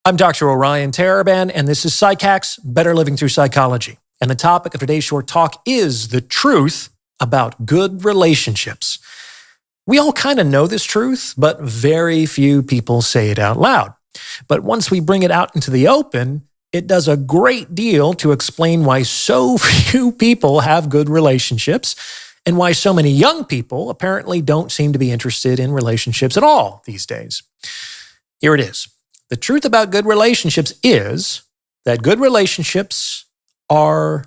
I'm Dr. Orion Taraban, and this is PsycHacks, Better Living Through Psychology. And the topic of today's short talk is the truth about good relationships. We all kind of know this truth, but very few people say it out loud. But once we bring it out into the open, it does a great deal to explain why so few people have good relationships and why so many young people apparently don't seem to be interested in relationships at all these days. Here it is. The truth about good relationships is that good relationships are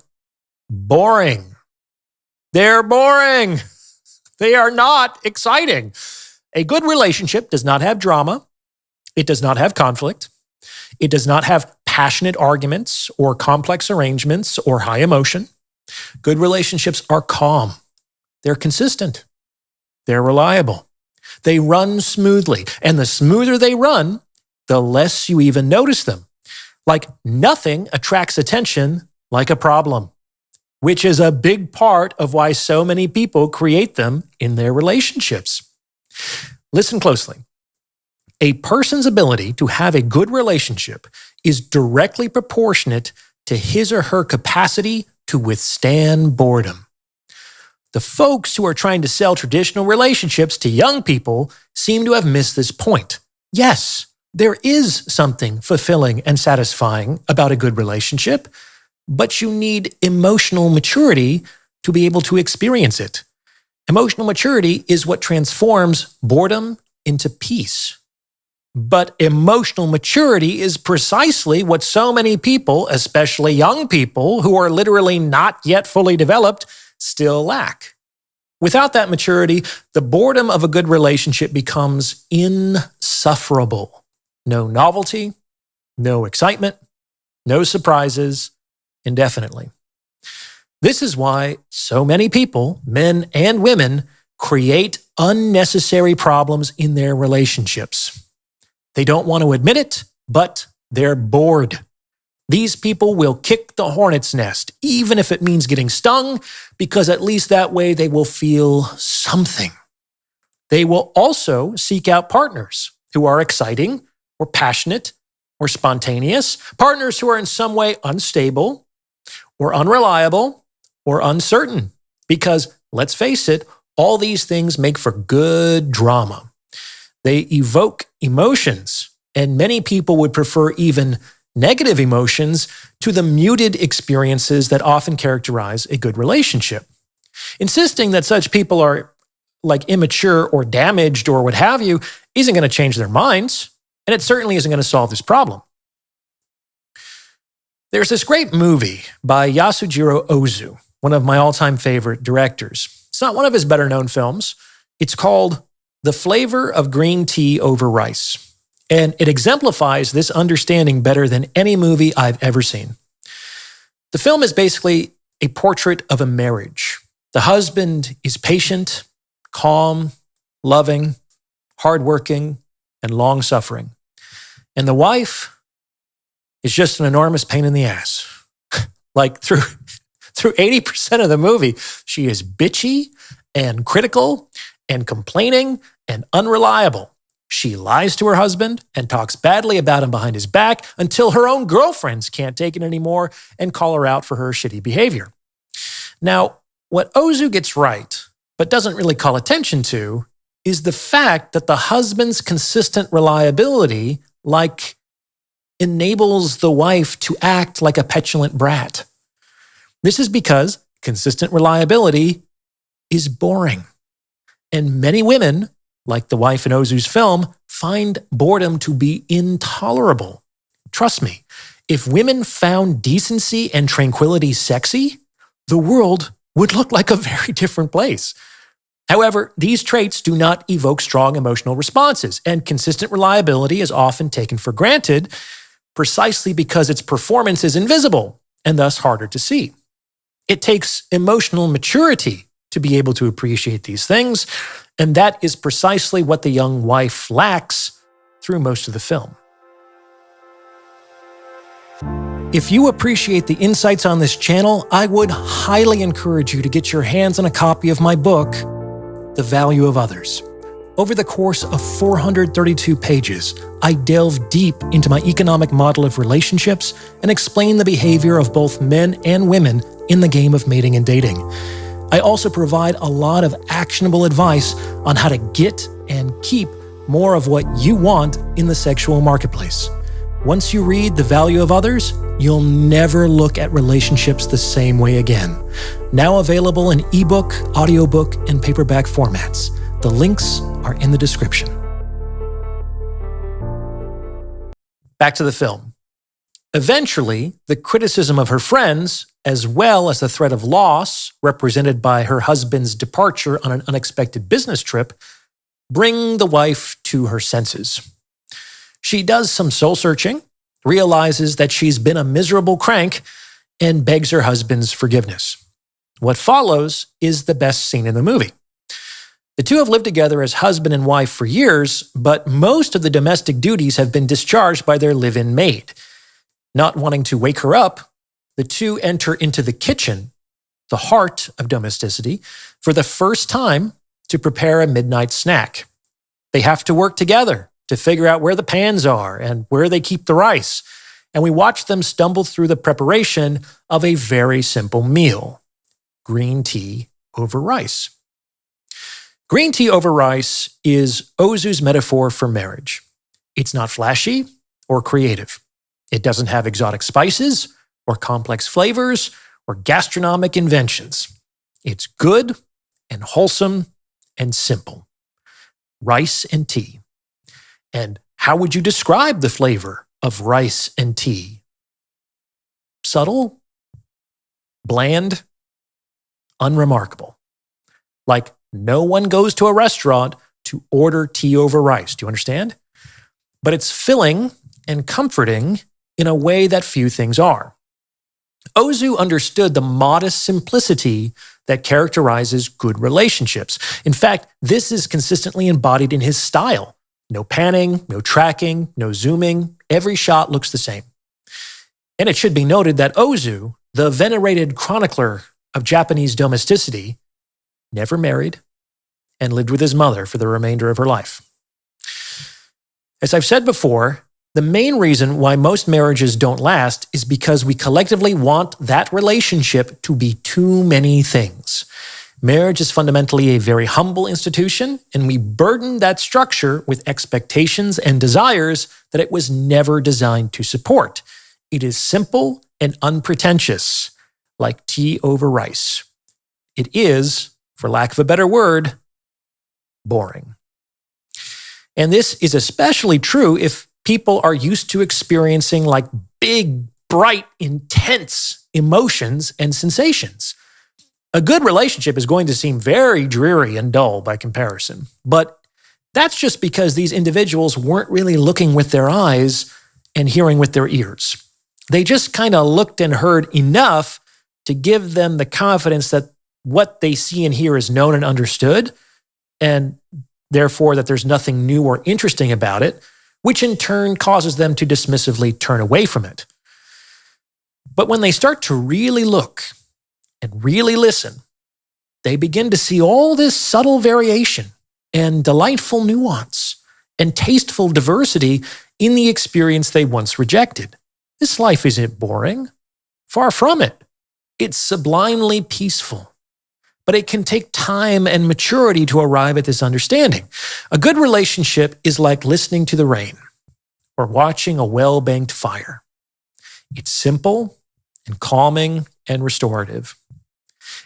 boring. They're boring. They are not exciting. A good relationship does not have drama. It does not have conflict. It does not have passionate arguments or complex arrangements or high emotion. Good relationships are calm. They're consistent. They're reliable. They run smoothly. And the smoother they run, the less you even notice them. Like nothing attracts attention like a problem, which is a big part of why so many people create them in their relationships. Listen closely. A person's ability to have a good relationship is directly proportionate to his or her capacity to withstand boredom. The folks who are trying to sell traditional relationships to young people seem to have missed this point. Yes, there is something fulfilling and satisfying about a good relationship, but you need emotional maturity to be able to experience it. Emotional maturity is what transforms boredom into peace. But emotional maturity is precisely what so many people, especially young people who are literally not yet fully developed, still lack. Without that maturity, the boredom of a good relationship becomes insufferable. No novelty, no excitement, no surprises, indefinitely. This is why so many people, men and women, create unnecessary problems in their relationships. They don't want to admit it, but they're bored. These people will kick the hornet's nest, even if it means getting stung, because at least that way they will feel something. They will also seek out partners who are exciting, or passionate, or spontaneous, partners who are in some way unstable, or unreliable, or uncertain. Because, let's face it, all these things make for good drama. They evoke emotions, and many people would prefer even negative emotions to the muted experiences that often characterize a good relationship. Insisting that such people are like immature or damaged or what have you isn't going to change their minds. And it certainly isn't going to solve this problem. There's this great movie by Yasujiro Ozu, one of my all-time favorite directors. It's not one of his better-known films. It's called The Flavor of Green Tea Over Rice. And it exemplifies this understanding better than any movie I've ever seen. The film is basically a portrait of a marriage. The husband is patient, calm, loving, hardworking, and long-suffering. And the wife is just an enormous pain in the ass. Like through 80% of the movie, she is bitchy and critical and complaining and unreliable. She lies to her husband and talks badly about him behind his back until her own girlfriends can't take it anymore and call her out for her shitty behavior. Now, what Ozu gets right, but doesn't really call attention to, is the fact that the husband's consistent reliability enables the wife to act like a petulant brat. This is because consistent reliability is boring. And many women, like the wife in Ozu's film, find boredom to be intolerable. Trust me, if women found decency and tranquility sexy, the world would look like a very different place. However, these traits do not evoke strong emotional responses, and consistent reliability is often taken for granted precisely because its performance is invisible and thus harder to see. It takes emotional maturity to be able to appreciate these things, and that is precisely what the young wife lacks through most of the film. If you appreciate the insights on this channel, I would highly encourage you to get your hands on a copy of my book, The Value of Others. Over the course of 432 pages, I delve deep into my economic model of relationships and explain the behavior of both men and women in the game of mating and dating. I also provide a lot of actionable advice on how to get and keep more of what you want in the sexual marketplace. Once you read The Value of Others, you'll never look at relationships the same way again. Now available in ebook, audiobook, and paperback formats. The links are in the description. Back to the film. Eventually, the criticism of her friends, as well as the threat of loss, represented by her husband's departure on an unexpected business trip, bring the wife to her senses. She does some soul-searching, realizes that she's been a miserable crank, and begs her husband's forgiveness. What follows is the best scene in the movie. The two have lived together as husband and wife for years, but most of the domestic duties have been discharged by their live-in maid. Not wanting to wake her up, the two enter into the kitchen, the heart of domesticity, for the first time to prepare a midnight snack. They have to work together to figure out where the pans are and where they keep the rice, and we watch them stumble through the preparation of a very simple meal: green tea over rice. Green tea over rice is Ozu's metaphor for marriage. It's not flashy or creative. It doesn't have exotic spices or complex flavors or gastronomic inventions. It's good and wholesome and simple. Rice and tea. And how would you describe the flavor of rice and tea? Subtle? Bland? Unremarkable. Like no one goes to a restaurant to order tea over rice. Do you understand? But it's filling and comforting in a way that few things are. Ozu understood the modest simplicity that characterizes good relationships. In fact, this is consistently embodied in his style. No panning, no tracking, no zooming. Every shot looks the same. And it should be noted that Ozu, the venerated chronicler of Japanese domesticity, never married, and lived with his mother for the remainder of her life. As I've said before, the main reason why most marriages don't last is because we collectively want that relationship to be too many things. Marriage is fundamentally a very humble institution, and we burden that structure with expectations and desires that it was never designed to support. It is simple and unpretentious, like tea over rice. It is, for lack of a better word, boring. And this is especially true if people are used to experiencing like big, bright, intense emotions and sensations. A good relationship is going to seem very dreary and dull by comparison, but that's just because these individuals weren't really looking with their eyes and hearing with their ears. They just kind of looked and heard enough to give them the confidence that what they see and hear is known and understood, and therefore that there's nothing new or interesting about it, which in turn causes them to dismissively turn away from it. But when they start to really look and really listen, they begin to see all this subtle variation and delightful nuance and tasteful diversity in the experience they once rejected. This life isn't boring. Far from it. It's sublimely peaceful. But it can take time and maturity to arrive at this understanding. A good relationship is like listening to the rain or watching a well-banked fire. It's simple and calming and restorative.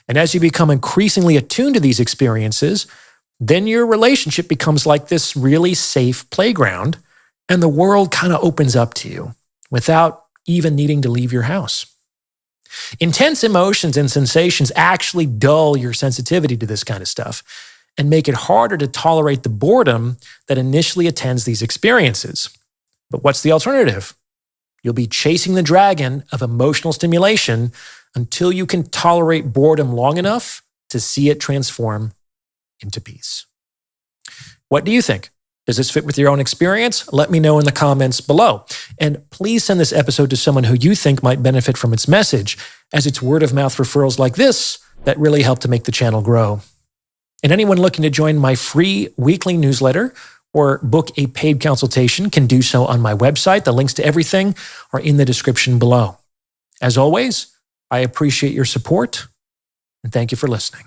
And as you become increasingly attuned to these experiences, then your relationship becomes like this really safe playground, and the world kind of opens up to you without even needing to leave your house. Intense emotions and sensations actually dull your sensitivity to this kind of stuff and make it harder to tolerate the boredom that initially attends these experiences. But what's the alternative? You'll be chasing the dragon of emotional stimulation until you can tolerate boredom long enough to see it transform into peace. What do you think? Does this fit with your own experience? Let me know in the comments below. And please send this episode to someone who you think might benefit from its message, as it's word of mouth referrals like this that really help to make the channel grow. And anyone looking to join my free weekly newsletter or book a paid consultation can do so on my website. The links to everything are in the description below. As always, I appreciate your support and thank you for listening.